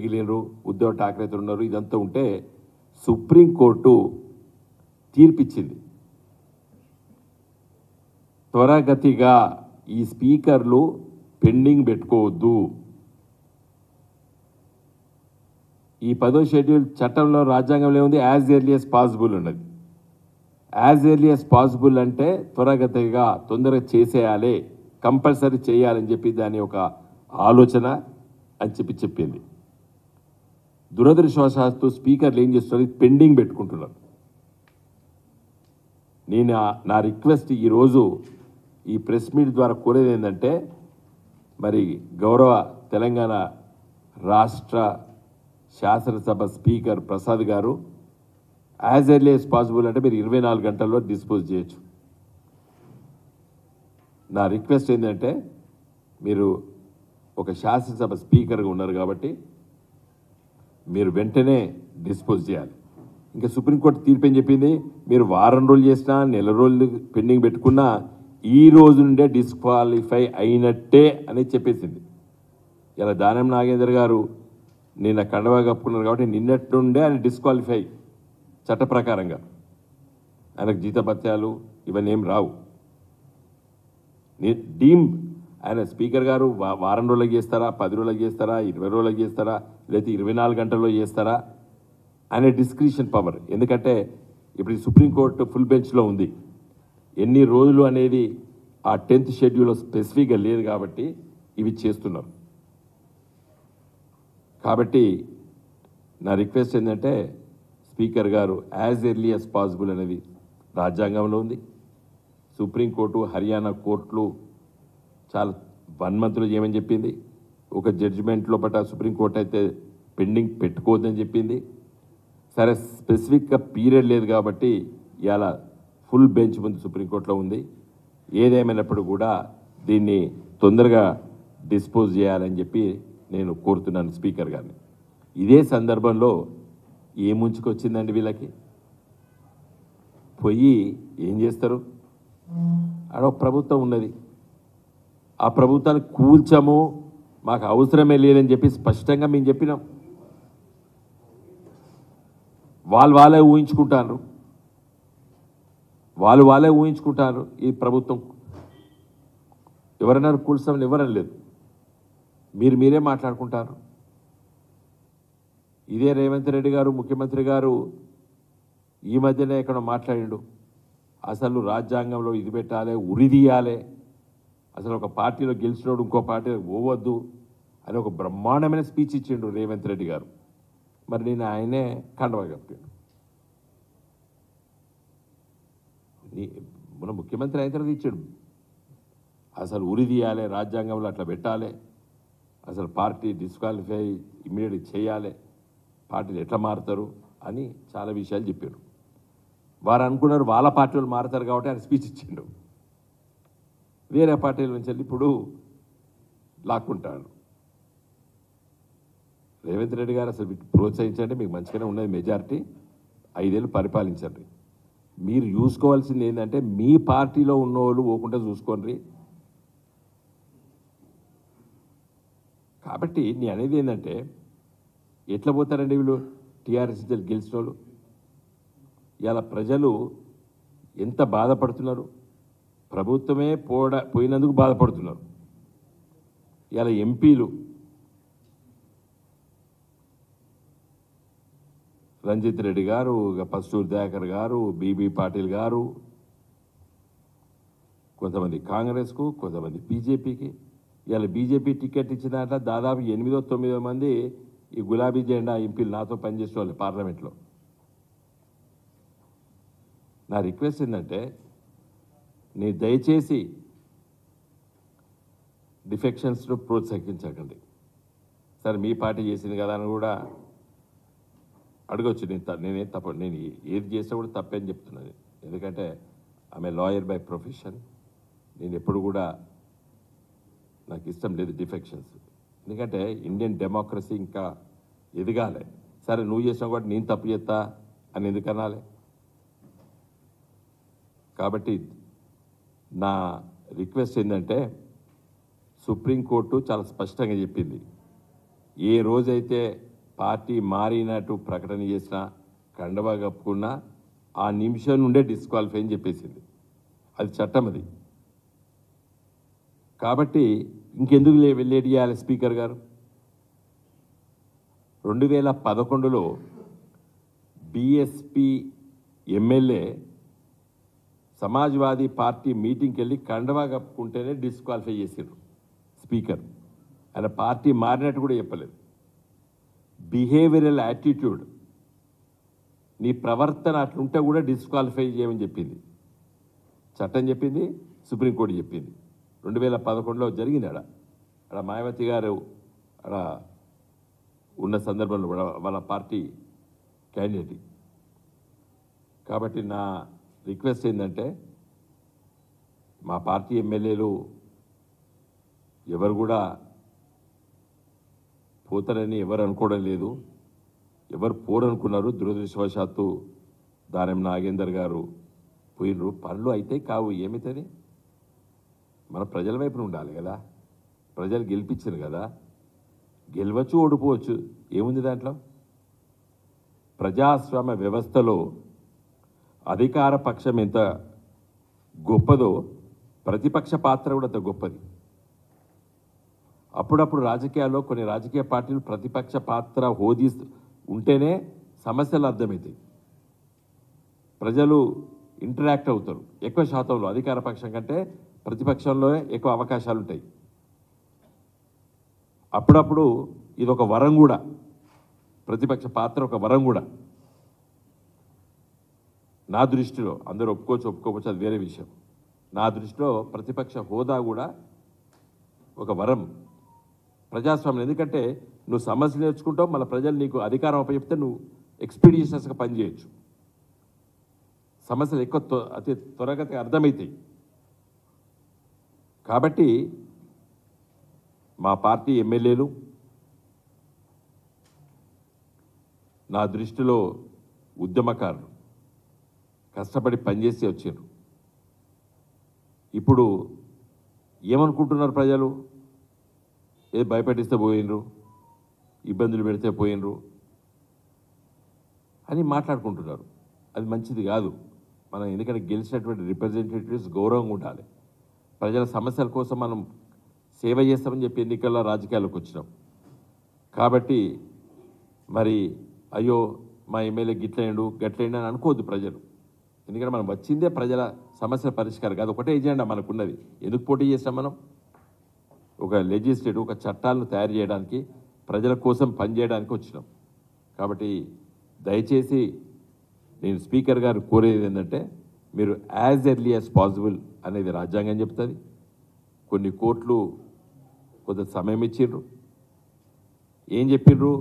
మిగిలినరు, ఉద్ధవ్ ఠాక్రేతో ఉన్నారు. ఇదంతా ఉంటే సుప్రీంకోర్టు తీర్పిచ్చింది. త్వరగతిగా ఈ స్పీకర్లు పెండింగ్ పెట్టుకోవద్దు. ఈ 10వ షెడ్యూల్ చట్టంలో రాజ్యాంగంలో ఏముంది? యాజ్ ఎర్లీ యాజ్ పాసిబుల్ ఉన్నది. యాజ్ ఎర్లీ యాజ్ పాసిబుల్ అంటే త్వరగతిగా తొందరగా చేసేయాలి, కంపల్సరీ చేయాలని చెప్పి దాని ఒక ఆలోచన అని చెప్పింది. దురదృష్టవశాత్తు స్పీకర్లు ఏం చేస్తున్నారు? పెండింగ్ పెట్టుకుంటున్నారు. నేను నా రిక్వెస్ట్ ఈరోజు ఈ ప్రెస్ మీట్ ద్వారా కోరేది ఏంటంటే, మరి గౌరవ తెలంగాణ రాష్ట్ర శాసనసభ స్పీకర్ ప్రసాద్ గారు యాజ్ ఎర్లీ యాజ్ పాసిబుల్ అంటే మీరు 24 గంటల్లో డిస్పోజ్ చేయొచ్చు. నా రిక్వెస్ట్ ఏంటంటే, మీరు ఒక శాసనసభ స్పీకర్గా ఉన్నారు కాబట్టి మీరు వెంటనే డిస్పోజ్ చేయాలి. ఇంకా సుప్రీంకోర్టు తీర్పు ఏం చెప్పింది? మీరు వారం రోజులు చేసినా, నెల రోజులు పెండింగ్ పెట్టుకున్నా ఈ రోజు నుండే డిస్క్వాలిఫై అయినట్టే అని చెప్పేసింది. ఇలా దానం నాగేందర్ గారు నిన్న కండవా కప్పుకున్నారు కాబట్టి నిన్నటి నుండే ఆయన డిస్క్వాలిఫై చట్ట ప్రకారంగా. ఆయనకు జీతభత్యాలు ఇవన్నీ ఏం రావు. డీమ్ ఆయన స్పీకర్ గారు వారం రోజులకు చేస్తారా, 10 రోజులకు చేస్తారా, 20 రోజులకు చేస్తారా, లేకపోతే 24 గంటల్లో చేస్తారా అనే డిస్క్రిషన్ పవర్. ఎందుకంటే ఇప్పుడు సుప్రీంకోర్టు ఫుల్ బెంచ్లో ఉంది. ఎన్ని రోజులు అనేది ఆ 10th షెడ్యూల్లో స్పెసిఫిక్గా లేదు కాబట్టి ఇవి చేస్తున్నారు. కాబట్టి నా రిక్వెస్ట్ ఏంటంటే, స్పీకర్ గారు యాజ్ ఎర్లీ యాజ్ పాసిబుల్ అనేది రాజ్యాంగంలో ఉంది. సుప్రీంకోర్టు, హర్యానా కోర్టులు చాలా 1 మంత్లో చేయమని చెప్పింది. ఒక జడ్జిమెంట్ లోపల సుప్రీంకోర్టు అయితే పెండింగ్ పెట్టుకోవద్దని చెప్పింది. సరే, స్పెసిఫిక్గా పీరియడ్ లేదు కాబట్టి ఇవాళ ఫుల్ బెంచ్ ముందు సుప్రీంకోర్టులో ఉంది. ఏదేమైనప్పుడు కూడా దీన్ని తొందరగా డిస్పోజ్ చేయాలని చెప్పి నేను కోరుతున్నాను స్పీకర్ గారిని. ఇదే సందర్భంలో ఏ ముంచుకొచ్చిందండి వీళ్ళకి? పోయి ఏం చేస్తారు? ఆడ ప్రభుత్వం ఉన్నది, ఆ ప్రభుత్వాన్ని కూల్చము, మాకు అవసరమే లేదని చెప్పి స్పష్టంగా మేము చెప్పినాం. వాళ్ళే ఊహించుకుంటారు, వాళ్ళే ఊహించుకుంటారు. ఈ ప్రభుత్వం ఎవరన్నారు కూల్చామని? ఎవరని లేదు, మీరే మాట్లాడుకుంటారు. ఇదే రేవంత్ రెడ్డి గారు ముఖ్యమంత్రి గారు ఈ మధ్యనే ఎక్కడ మాట్లాడిండు, అసలు రాజ్యాంగంలో ఇది పెట్టాలి, ఉరిదీయాలి, అసలు ఒక పార్టీలో గెలిచినోడు ఇంకో పార్టీలో పోవద్దు అని ఒక బ్రహ్మాండమైన స్పీచ్ ఇచ్చిండు రేవంత్ రెడ్డి గారు. మరి నేను ఆయనే కండవా కప్పాను. మన ముఖ్యమంత్రి అయిన తర్వాత ఇచ్చాడు, అసలు ఉరి తీయాలి, రాజ్యాంగంలో అట్లా పెట్టాలి, అసలు పార్టీ డిస్క్వాలిఫై ఇమ్మీడియట్గా చేయాలి, పార్టీలు ఎట్లా మారుతారు అని చాలా విషయాలు చెప్పారు. వారు అనుకున్నారు వాళ్ళ పార్టీలు మారుతారు కాబట్టి ఆయన స్పీచ్ ఇచ్చిండు. వేరే పార్టీల నుంచి వెళ్ళి ఇప్పుడు లాక్కుంటాడు. రేవంత్ రెడ్డి గారు అసలు ప్రోత్సహించండి, మీకు మంచిగానే ఉన్నది మెజారిటీ, 5 ఏళ్ళు పరిపాలించండి. మీరు చూసుకోవాల్సింది ఏంటంటే మీ పార్టీలో ఉన్న వాళ్ళు పోకుండా చూసుకోండి. కాబట్టి నేను అనేది ఏంటంటే, ఎట్లా పోతారండి వీళ్ళు టీఆర్ఎస్ గెలిచిన వాళ్ళు? ఇలా ప్రజలు ఎంత బాధపడుతున్నారు, ప్రభుత్వమే పోయినందుకు బాధపడుతున్నారు. ఇలా ఎంపీలు రంజిత్ రెడ్డి గారు, పస్తూర్ దయాకర్ గారు, బీబీ పాటిల్ గారు, కొంతమంది కాంగ్రెస్కు, కొంతమంది బీజేపీకి. ఇలా బీజేపీ టికెట్ ఇచ్చినట్ల దాదాపు 8-9 మంది ఈ గులాబీ జెండా ఎంపీలు నాతో పనిచేసే వాళ్ళు పార్లమెంట్లో. నా రిక్వెస్ట్ ఏంటంటే, మీరు దయచేసి డిఫెక్షన్స్ను ప్రోత్సహించకండి. సరే, మీ పార్టీ చేసింది కదా అని కూడా అడగొచ్చు. నేనేం తప్ప, నేను ఏది చేసినా కూడా తప్పే అని చెప్తున్నాను. ఎందుకంటే ఆమె లాయర్ బై ప్రొఫెషన్. నేను ఎప్పుడు కూడా నాకు ఇష్టం లేదు డిఫెక్షన్స్. ఎందుకంటే ఇండియన్ డెమోక్రసీ ఇంకా ఎదగాలి. సరే, నువ్వు చేసినా కూడా నేను తప్పు చేస్తా అని ఎందుకు అనాలి? కాబట్టి నా రిక్వెస్ట్ ఏంటంటే, సుప్రీంకోర్టు చాలా స్పష్టంగా చెప్పింది, ఏ రోజైతే పార్టీ మారినట్టు ప్రకటన చేసిన కండవా కప్పుకున్నా ఆ నిమిషం నుండే డిస్క్వాలిఫై అని చెప్పేసింది. అది చట్టం అది. కాబట్టి ఇంకెందుకు వెళ్ళేటి చేయాలి స్పీకర్ గారు? 2011లో బీఎస్పీ ఎమ్మెల్యే సమాజ్వాదీ పార్టీ మీటింగ్కి వెళ్ళి కండవా కప్పుకుంటేనే డిస్క్వాలిఫై చేసారు స్పీకర్. ఆయన పార్టీ మారినట్టు కూడా చెప్పలేదు. బిహేవియరల్ యాటిట్యూడ్, నీ ప్రవర్తన అట్లుంటే కూడా డిస్క్వాలిఫై చేయమని చెప్పింది చట్టం, చెప్పింది సుప్రీంకోర్టు చెప్పింది. 2011లో జరిగింది. అక్కడ మాయావతి గారు అక్కడ ఉన్న సందర్భంలో వాళ్ళ పార్టీ క్యాండిడేట్. కాబట్టి నా రిక్వెస్ట్ ఏంటంటే మా పార్టీ ఎమ్మెల్యేలు ఎవరు కూడా పోతారని ఎవరు అనుకోవడం లేదు. ఎవరు పోరనుకున్నారు. దురదృష్టవశాత్తు దానం నాగేందర్ గారు పోయినరు. పనులు అయితే కావు, ఏమవుతుంది? మన ప్రజల వైపున ఉండాలి కదా. ప్రజలు గెలిపించారు కదా. గెలవచ్చు, ఓడిపోవచ్చు, ఏముంది దాంట్లో? ప్రజాస్వామ్య వ్యవస్థలో అధికార పక్షం ఎంత గొప్పదో ప్రతిపక్ష పాత్ర కూడా అంత గొప్పది. అప్పుడప్పుడు రాజకీయాల్లో కొన్ని రాజకీయ పార్టీలు ప్రతిపక్ష పాత్ర హోదీ ఉంటేనే సమస్యలు అర్థమవుతాయి, ప్రజలు ఇంటరాక్ట్ అవుతారు. ఎక్కువ శాతంలో అధికార పక్షం కంటే ప్రతిపక్షంలో ఎక్కువ అవకాశాలు ఉంటాయి. అప్పుడప్పుడు ఇది ఒక వరం కూడా, ప్రతిపక్ష పాత్ర ఒక వరం కూడా నా దృష్టిలో. అందరూ ఒప్పుకోవచ్చు, అది వేరే విషయం. నా దృష్టిలో ప్రతిపక్ష హోదా కూడా ఒక వరం ప్రజాస్వామ్యం. ఎందుకంటే నువ్వు సమస్యలు నేర్చుకుంటావు, మన ప్రజలు నీకు అధికారం అప్పచెప్తే నువ్వు ఎక్స్పీడిషియస్గా పనిచేయచ్చు. సమస్యలు ఎక్కువ అతి త్వరగతిగా అర్థమవుతాయి. కాబట్టి మా పార్టీ ఎమ్మెల్యేలు నా దృష్టిలో ఉద్యమకారులు, కష్టపడి పనిచేసి వచ్చారు. ఇప్పుడు ఏమనుకుంటున్నారు ప్రజలు? భయపెట్టిస్తే పోయినరు, ఇబ్బందులు పెడితే పోయినరు అని మాట్లాడుకుంటున్నారు. అది మంచిది కాదు. మనం ఎందుకంటే గెలిచినటువంటి రిప్రజెంటేటివ్స్ గౌరవంగా ఉండాలి. ప్రజల సమస్యల కోసం మనం సేవ చేస్తామని చెప్పి ఎన్నికల్లో రాజకీయాల్లోకి వచ్చినాం. కాబట్టి మరి అయ్యో మా ఎమ్మెల్యే గిట్లైండు గట్లైండు అని అనుకోవద్దు ప్రజలు. ఎందుకంటే మనం వచ్చిందే ప్రజల సమస్యల పరిష్కారం కాదు, ఒకటే ఎజెండా మనకున్నది. ఎందుకు పోటీ చేస్తాం మనం? ఒక లెజిస్లేటివ్, ఒక చట్టాలను తయారు చేయడానికి, ప్రజల కోసం పనిచేయడానికి వచ్చినాం. కాబట్టి దయచేసి నేను స్పీకర్ గారు కోరేది ఏంటంటే మీరు యాజ్ ఎర్లీ యాజ్ పాసిబుల్ అనేది రాజ్యాంగం చెప్తుంది. కొన్ని కోర్టులు కొంత సమయం ఇచ్చిండ్రు. ఏం చెప్పిండ్రు?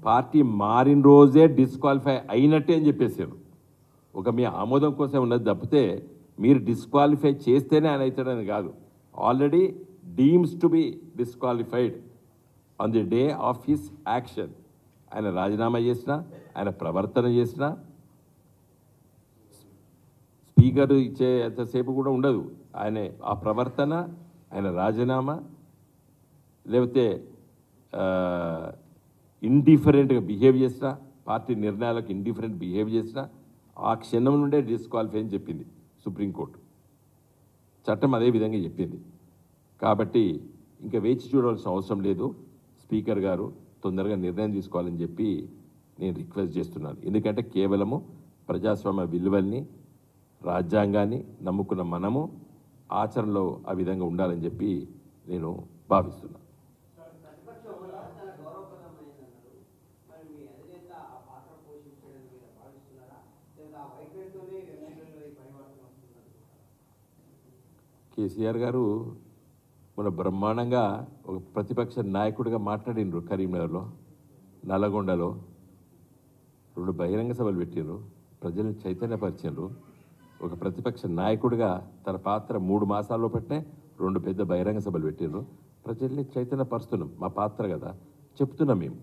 పార్టీ మారిన రోజే డిస్క్వాలిఫై అయినట్టే అని చెప్పేసారు. ఒక మీ ఆమోదం కోసం ఉన్నది తప్పితే మీరు డిస్క్వాలిఫై చేస్తేనే ఆయన అవుతాడని కాదు. Already deems to be disqualified on the day of his action. ఆయన రాజీనామా చేసినా, ఆయన ప్రవర్తన చేసినా స్పీకర్ ఇచ్చే ఎంతసేపు కూడా ఉండదు. ఆయన ఆ ప్రవర్తన, ఆయన రాజీనామా, లేకపోతే ఇండిఫరెంట్గా బిహేవ్ చేసినా, పార్టీ నిర్ణయాలకు ఇండిఫరెంట్ బిహేవ్ చేసినా ఆ క్షణం నుండే డిస్క్వాలిఫై అని చెప్పింది సుప్రీంకోర్టు. చట్టం అదే విధంగా చెప్పింది. కాబట్టి ఇంకా వేచి చూడాల్సిన అవసరం లేదు. స్పీకర్ గారు తొందరగా నిర్ణయం తీసుకోవాలని చెప్పి నేను రిక్వెస్ట్ చేస్తున్నాను. ఎందుకంటే కేవలము ప్రజాస్వామ్య విలువల్ని, రాజ్యాంగాన్ని నమ్ముకున్న మనము ఆచరణలో ఆ విధంగా ఉండాలని చెప్పి నేను భావిస్తున్నాను. కేసీఆర్ గారు మన బ్రహ్మాండంగా ఒక ప్రతిపక్ష నాయకుడిగా మాట్లాడినరు. కరీంనగర్లో, నల్లగొండలో 2 బహిరంగ సభలు పెట్టినరు, ప్రజలను చైతన్యపరిచారు. ఒక ప్రతిపక్ష నాయకుడిగా తన పాత్ర 3 మాసాల్లో పెట్టే 2 పెద్ద బహిరంగ సభలు పెట్టినరు. ప్రజల్ని చైతన్యపరుస్తున్నాం, మా పాత్ర కదా చెప్తున్నాం. మేము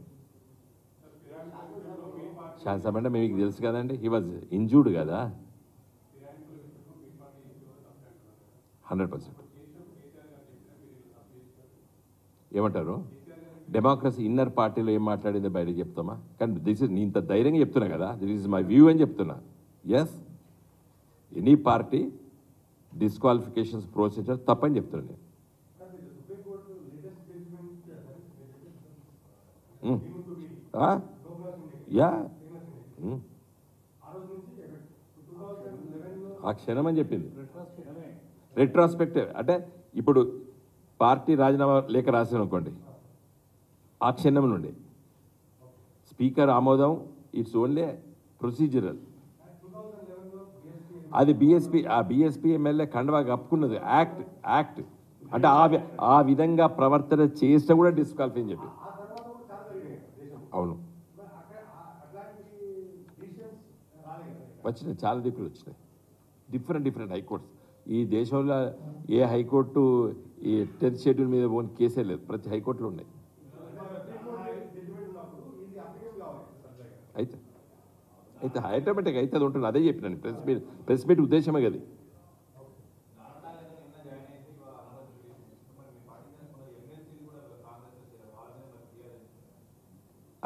శాసనసభ అంటే మీకు తెలుసు కదండి, హీ వాజ్ ఇంజూర్డ్ కదా. 100%. ఏమంటారు? డెమోక్రసీ ఇన్నర్ పార్టీలో ఏం మాట్లాడిందో బయట చెప్తామా? కానీ నేను ఇంత ధైర్యంగా చెప్తున్నా కదా, దిస్ ఈజ్ మై వ్యూ అని చెప్తున్నా. Yes, any party disqualifications procedure తప్పని చెప్తున్నా నేను. యా, ఆ క్షణం అని చెప్పింది. రెట్రాస్పెక్టివ్ అంటే ఇప్పుడు పార్టీ రాజీనామా లేఖ రాసిన అనుకోండి, ఆ క్షణం నుండి స్పీకర్ ఆమోదం, ఇట్స్ ఓన్లీ ప్రొసీజరల్. అది బీఎస్పీ ఎమ్మెల్యే కండవా కప్పుకున్నది యాక్ట్ అంటే ఆ విధంగా ప్రవర్తన చేస్తే కూడా డిస్క్వాలిఫై అని చెప్పి. అవును, వచ్చినాయి, చాలా దిక్కులు వచ్చినాయి, డిఫరెంట్ హైకోర్ట్స్. ఈ దేశంలో ఏ హైకోర్టు ఈ 10th షెడ్యూల్ మీద ఓన్ కేసే లేదు, ప్రతి హైకోర్టులో ఉన్నాయి. అయితే ఆటోమేటిక్గా అయితే అది ఉంటుంది. అదే చెప్పినాను, ప్రెస్ మీట్ ఉద్దేశమే కదా.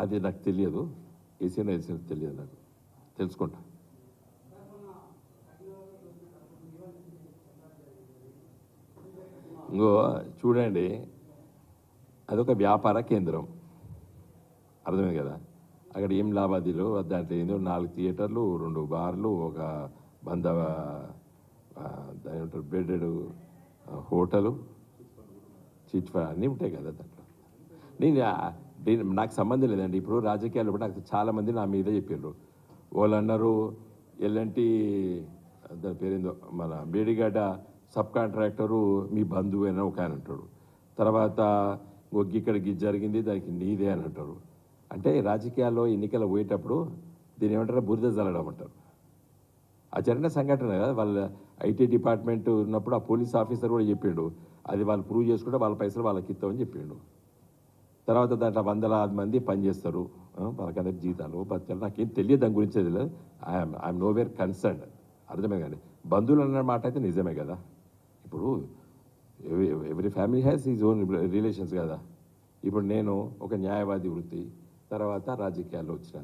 అది నాకు తెలియదు, ఏసీనా తెలియదు, నాకు తెలుసుకుంటా. ఇంకో చూడండి, అదొక వ్యాపార కేంద్రం, అర్థమైంది కదా. అక్కడ ఏం లావాదేవీలు, దాంట్లో ఏందో 4 థియేటర్లు, 2 బార్లు, ఒక దాని ఏమంటారు బెడెడ్ హోటలు, చిట్ ఫండ్ అన్నీ ఉంటాయి కదా దాంట్లో. నాకు సంబంధం లేదండి. ఇప్పుడు రాజకీయాలు కూడా నాకు చాలామంది నా మీద చెప్పారు. వాళ్ళు అన్నారు ఎల్ఎన్టీ దాని పేరేందో మన బేడిగడ్డ సబ్ కాంట్రాక్టరు మీ బంధువు అని ఒక ఆయన అంటాడు. తర్వాత ఇక్కడికి జరిగింది దానికి నీదే అని అంటారు. అంటే రాజకీయాల్లో ఎన్నికలు పోయేటప్పుడు దీని ఏమంటారు బురద జల్లడం అంటారు. ఆ జరిగిన సంఘటన కదా, వాళ్ళ ఐటీ డిపార్ట్మెంట్ ఉన్నప్పుడు ఆ పోలీస్ ఆఫీసర్ కూడా చెప్పిండు, అది వాళ్ళు ప్రూవ్ చేసుకుంటే వాళ్ళ పైసలు వాళ్ళకి ఇస్తామని చెప్పిండు. తర్వాత దాంట్లో 100 మంది పనిచేస్తారు, వాళ్ళకందరికి జీతాలు బతకాలు. నాకేం తెలియదు దాని గురించి, తెలియదు. ఐఎమ్ నోవేర్ కన్సర్న్డ్, అర్థమే కానీ. బంధువులు అన్న మాట అయితే నిజమే కదా. ఇప్పుడు every family has is own relations కదా. ఇప్పుడు నేను ఒక న్యాయవాది వృత్తి తర్వాత రాజకీయాల్లో వచ్చినా,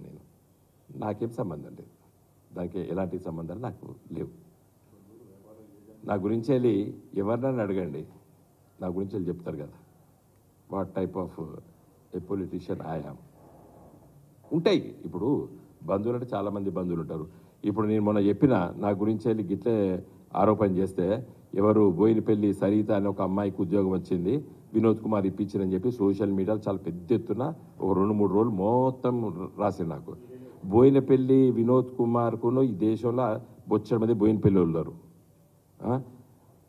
నాకేం సంబంధం లేదు, దానికి ఎలాంటి సంబంధాలు నాకు లేవు. నా గురించి వెళ్ళి ఎవరినైనా అడగండి, నా గురించి వెళ్ళి చెప్తారు కదా what type of A politician I am. ఉంటాయి ఇప్పుడు బంధువులు అంటే చాలామంది బంధువులు ఉంటారు. ఇప్పుడు నేను మొన్న చెప్పిన నా గురించి వెళ్ళి గిట్లే ఆరోపణ చేస్తే, ఎవరు బోయినపల్లి సరిత అనే ఒక అమ్మాయికి ఉద్యోగం వచ్చింది, వినోద్ కుమార్ ఇప్పించిందని చెప్పి సోషల్ మీడియాలో చాలా పెద్ద ఎత్తున ఒక 2-3 రోజులు మొత్తం రాసింది నాకు. బోయినపల్లి వినోద్ కుమార్కును ఈ దేశంలో బొచ్చడి మంది బోయినపల్లి ఉన్నారు.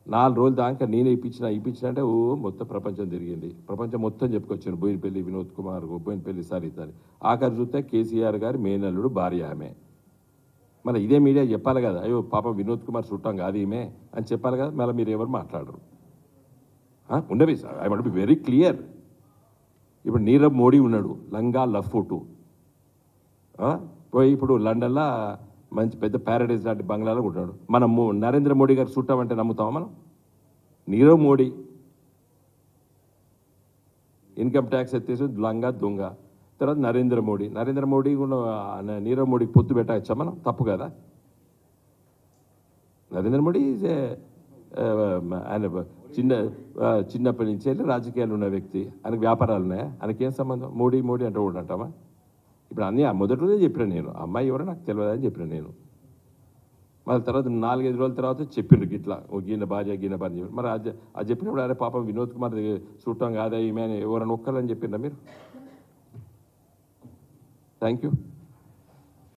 4 రోజులు దాకా నేనే ఇప్పించిన అంటే మొత్తం ప్రపంచం తిరిగింది, ప్రపంచం మొత్తం చెప్పుకొచ్చాను బోయినపల్లి వినోద్ కుమార్, బోయినపల్లి సరిత అని. ఆఖరి చూస్తే కేసీఆర్ గారి మేనల్లుడు భార్య ఆమె. మళ్ళీ ఇదే మీడియా చెప్పాలి కదా, అయ్యో పాపం వినోద్ కుమార్ చుట్టాం కాదు ఈమె అని చెప్పాలి కదా. మళ్ళీ మీరు ఎవరు మాట్లాడరు. ఉండవి sir, I want be very clear. ఇప్పుడు నీరవ్ మోడీ ఉన్నాడు, లంగా లఫోటు పోయి ఇప్పుడు లండన్లో మంచి పెద్ద ప్యారడైజ్ లాంటి బంగ్లాలో ఉంటాడు. మనం నరేంద్ర మోడీ గారు చుట్టామంటే నమ్ముతామా మనం? నీరవ్ మోడీ ఇన్కమ్ ట్యాక్స్ ఎత్తేసి లంగా దొంగ. తర్వాత నరేంద్ర మోడీ కూడా నీరవ్ మోడీకి పొత్తు పెట్టచ్చా మనం? తప్పు కదా. నరేంద్ర మోడీ ఆయన చిన్నప్పటి నుంచి వెళ్ళి రాజకీయాలు ఉన్న వ్యక్తి, ఆయనకు వ్యాపారాలు ఉన్నాయా? ఆయనకేం సంబంధం? మోడీ అంటూ కూడా అంటామా? ఇప్పుడు అన్నీ మొదటి రోజే చెప్పిన నేను, అమ్మాయి ఎవరో నాకు తెలియదని చెప్పిన నేను. మళ్ళీ తర్వాత 4-5 రోజుల తర్వాత చెప్పిండ్రు గిట్లా గీన భార్య చెప్పి. మరి అది చెప్పినప్పుడు అరే పాపం వినోద్ కుమార్ చూడటం కాదా ఈమె ఎవరైనా ఒక్కరని చెప్పిండ్రా మీరు? Thank you.